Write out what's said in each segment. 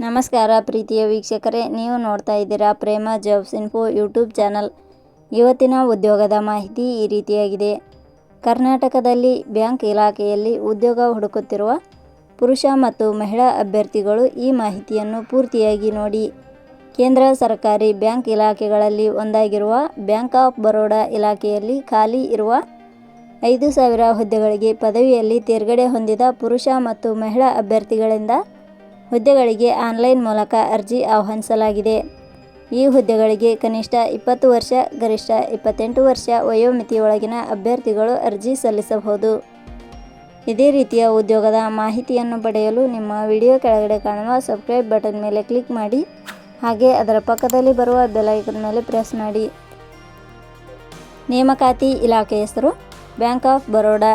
ನಮಸ್ಕಾರ ಪ್ರೀತಿಯ ವೀಕ್ಷಕರೇ, ನೀವು ನೋಡ್ತಾ ಇದ್ದೀರಾ ಪ್ರೇಮ ಜಾಬ್ಸ್ ಇನ್ಫೋ ಯೂಟ್ಯೂಬ್ ಚಾನಲ್. ಇವತ್ತಿನ ಉದ್ಯೋಗದ ಮಾಹಿತಿ ಈ ರೀತಿಯಾಗಿದೆ. ಕರ್ನಾಟಕದಲ್ಲಿ ಬ್ಯಾಂಕ್ ಇಲಾಖೆಯಲ್ಲಿ ಉದ್ಯೋಗ ಹುಡುಕುತ್ತಿರುವ ಪುರುಷ ಮತ್ತು ಮಹಿಳಾ ಅಭ್ಯರ್ಥಿಗಳು ಈ ಮಾಹಿತಿಯನ್ನು ಪೂರ್ತಿಯಾಗಿ ನೋಡಿ. ಕೇಂದ್ರ ಸರ್ಕಾರಿ ಬ್ಯಾಂಕ್ ಇಲಾಖೆಗಳಲ್ಲಿ ಒಂದಾಗಿರುವ ಬ್ಯಾಂಕ್ ಆಫ್ ಬರೋಡಾ ಇಲಾಖೆಯಲ್ಲಿ ಖಾಲಿ ಇರುವ 5,000 ಹುದ್ದೆಗಳಿಗೆ ಪದವಿಯಲ್ಲಿ ತೇರ್ಗಡೆ ಹೊಂದಿದ ಪುರುಷ ಮತ್ತು ಮಹಿಳಾ ಅಭ್ಯರ್ಥಿಗಳಿಂದ ಹುದ್ದೆಗಳಿಗೆ ಆನ್ಲೈನ್ ಮೂಲಕ ಅರ್ಜಿ ಆಹ್ವಾನಿಸಲಾಗಿದೆ. ಈ ಹುದ್ದೆಗಳಿಗೆ ಕನಿಷ್ಠ 20 ವರ್ಷ, ಗರಿಷ್ಠ 28 ವರ್ಷ ವಯೋಮಿತಿಯೊಳಗಿನ ಅಭ್ಯರ್ಥಿಗಳು ಅರ್ಜಿ ಸಲ್ಲಿಸಬಹುದು. ಇದೇ ರೀತಿಯ ಉದ್ಯೋಗದ ಮಾಹಿತಿಯನ್ನು ಪಡೆಯಲು ನಿಮ್ಮ ವಿಡಿಯೋ ಕೆಳಗಡೆ ಕಾಣುವ ಸಬ್ಸ್ಕ್ರೈಬ್ ಬಟನ್ ಮೇಲೆ ಕ್ಲಿಕ್ ಮಾಡಿ, ಹಾಗೆ ಅದರ ಪಕ್ಕದಲ್ಲಿ ಬರುವ ಬೆಲ್ ಐಕಾನ್ ಮೇಲೆ ಪ್ರೆಸ್ ಮಾಡಿ. ನೇಮಕಾತಿ ಇಲಾಖೆ ಹೆಸರು ಬ್ಯಾಂಕ್ ಆಫ್ ಬರೋಡಾ.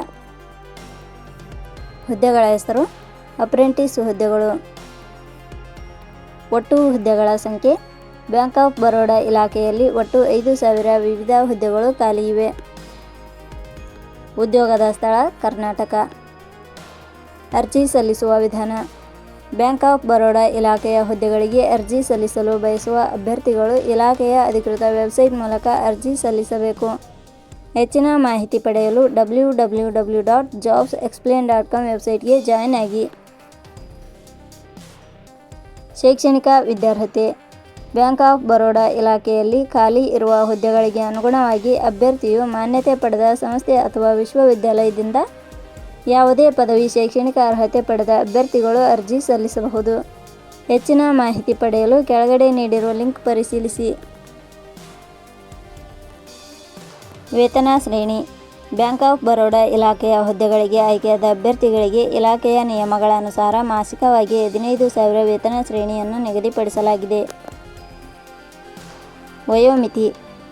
ಹುದ್ದೆಗಳ ಹೆಸರು ಅಪ್ರೆಂಟಿಸ್ ಹುದ್ದೆಗಳು. ಒಟ್ಟು ಹುದ್ದೆಗಳ ಸಂಖ್ಯೆ ಬ್ಯಾಂಕ್ ಆಫ್ ಬರೋಡಾ ಇಲಾಖೆಯಲ್ಲಿ ಒಟ್ಟು 5,000 ವಿವಿಧ ಹುದ್ದೆಗಳು ಖಾಲಿ ಇವೆ. ಉದ್ಯೋಗದ ಸ್ಥಳ ಕರ್ನಾಟಕ. ಅರ್ಜಿ ಸಲ್ಲಿಸುವ ವಿಧಾನ. ಬ್ಯಾಂಕ್ ಆಫ್ ಬರೋಡಾ ಇಲಾಖೆಯ ಹುದ್ದೆಗಳಿಗೆ ಅರ್ಜಿ ಸಲ್ಲಿಸಲು ಬಯಸುವ ಅಭ್ಯರ್ಥಿಗಳು ಇಲಾಖೆಯ ಅಧಿಕೃತ ವೆಬ್ಸೈಟ್ ಮೂಲಕ ಅರ್ಜಿ ಸಲ್ಲಿಸಬೇಕು. ಹೆಚ್ಚಿನ ಮಾಹಿತಿ ಪಡೆಯಲು www.jobsexplain.com ವೆಬ್ಸೈಟ್ಗೆ ಜಾಯಿನ್ ಆಗಿ. ಶೈಕ್ಷಣಿಕ ವಿದ್ಯಾರ್ಹತೆ. ಬ್ಯಾಂಕ್ ಆಫ್ ಬರೋಡಾ ಇಲಾಖೆಯಲ್ಲಿ ಖಾಲಿ ಇರುವ ಹುದ್ದೆಗಳಿಗೆ ಅನುಗುಣವಾಗಿ ಅಭ್ಯರ್ಥಿಯು ಮಾನ್ಯತೆ ಪಡೆದ ಸಂಸ್ಥೆ ಅಥವಾ ವಿಶ್ವವಿದ್ಯಾಲಯದಿಂದ ಯಾವುದೇ ಪದವಿ ಶೈಕ್ಷಣಿಕ ಅರ್ಹತೆ ಪಡೆದ ಅಭ್ಯರ್ಥಿಗಳು ಅರ್ಜಿ ಸಲ್ಲಿಸಬಹುದು. ಹೆಚ್ಚಿನ ಮಾಹಿತಿ ಪಡೆಯಲು ಕೆಳಗಡೆ ನೀಡಿರುವ ಲಿಂಕ್ ಪರಿಶೀಲಿಸಿ. ವೇತನ ಶ್ರೇಣಿ. ಬ್ಯಾಂಕ್ ಆಫ್ ಬರೋಡಾ ಇಲಾಖೆಯ ಹುದ್ದೆಗಳಿಗೆ ಆಯ್ಕೆಯಾದ ಅಭ್ಯರ್ಥಿಗಳಿಗೆ ಇಲಾಖೆಯ ನಿಯಮಗಳ ಅನುಸಾರ ಮಾಸಿಕವಾಗಿ 15,000 ವೇತನ ಶ್ರೇಣಿಯನ್ನು ನಿಗದಿಪಡಿಸಲಾಗಿದೆ. ವಯೋಮಿತಿ.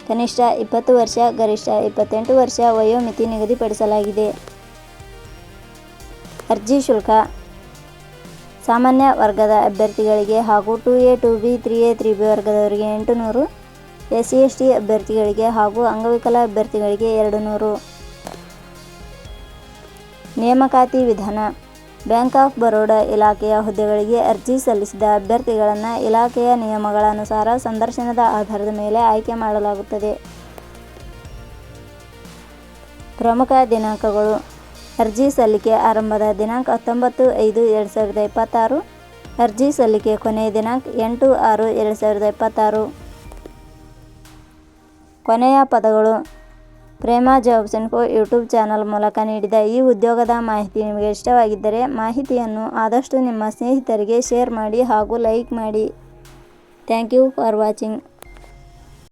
ಕನಿಷ್ಠ 20 ವರ್ಷ, ಗರಿಷ್ಠ 28 ವರ್ಷ ವಯೋಮಿತಿ ನಿಗದಿಪಡಿಸಲಾಗಿದೆ. ಅರ್ಜಿ ಶುಲ್ಕ. ಸಾಮಾನ್ಯ ವರ್ಗದ ಅಭ್ಯರ್ಥಿಗಳಿಗೆ ಹಾಗೂ 2A, 2B, 3A, 3B ವರ್ಗದವರಿಗೆ 800, SC/ST ಅಭ್ಯರ್ಥಿಗಳಿಗೆ ಹಾಗೂ ಅಂಗವಿಕಲ ಅಭ್ಯರ್ಥಿಗಳಿಗೆ 200. ನೇಮಕಾತಿ ವಿಧಾನ. ಬ್ಯಾಂಕ್ ಆಫ್ ಬರೋಡಾ ಇಲಾಖೆಯ ಹುದ್ದೆಗಳಿಗೆ ಅರ್ಜಿ ಸಲ್ಲಿಸಿದ ಅಭ್ಯರ್ಥಿಗಳನ್ನು ಇಲಾಖೆಯ ನಿಯಮಗಳ ಅನುಸಾರ ಸಂದರ್ಶನದ ಆಧಾರದ ಮೇಲೆ ಆಯ್ಕೆ ಮಾಡಲಾಗುತ್ತದೆ. ಪ್ರಮುಖ ದಿನಾಂಕಗಳು. ಅರ್ಜಿ ಸಲ್ಲಿಕೆ ಆರಂಭದ ದಿನಾಂಕ 19/5/2026. ಅರ್ಜಿ ಸಲ್ಲಿಕೆ ಕೊನೆಯ ದಿನಾಂಕ 8/6/2026. ಕೊನೆಯ ಪದಗಳು. ಪ್ರೇಮ ಜಾಬ್ಸ್ ಇನ್ಫೋ ಯೂಟ್ಯೂಬ್ ಚಾನಲ್ ಮೂಲಕ ನೀಡಿದ ಈ ಉದ್ಯೋಗದ ಮಾಹಿತಿ ನಿಮಗೆ ಇಷ್ಟವಾಗಿದ್ದರೆ ಮಾಹಿತಿಯನ್ನು ಆದಷ್ಟು ನಿಮ್ಮ ಸ್ನೇಹಿತರಿಗೆ ಶೇರ್ ಮಾಡಿ ಹಾಗೂ ಲೈಕ್ ಮಾಡಿ. Thank you for watching.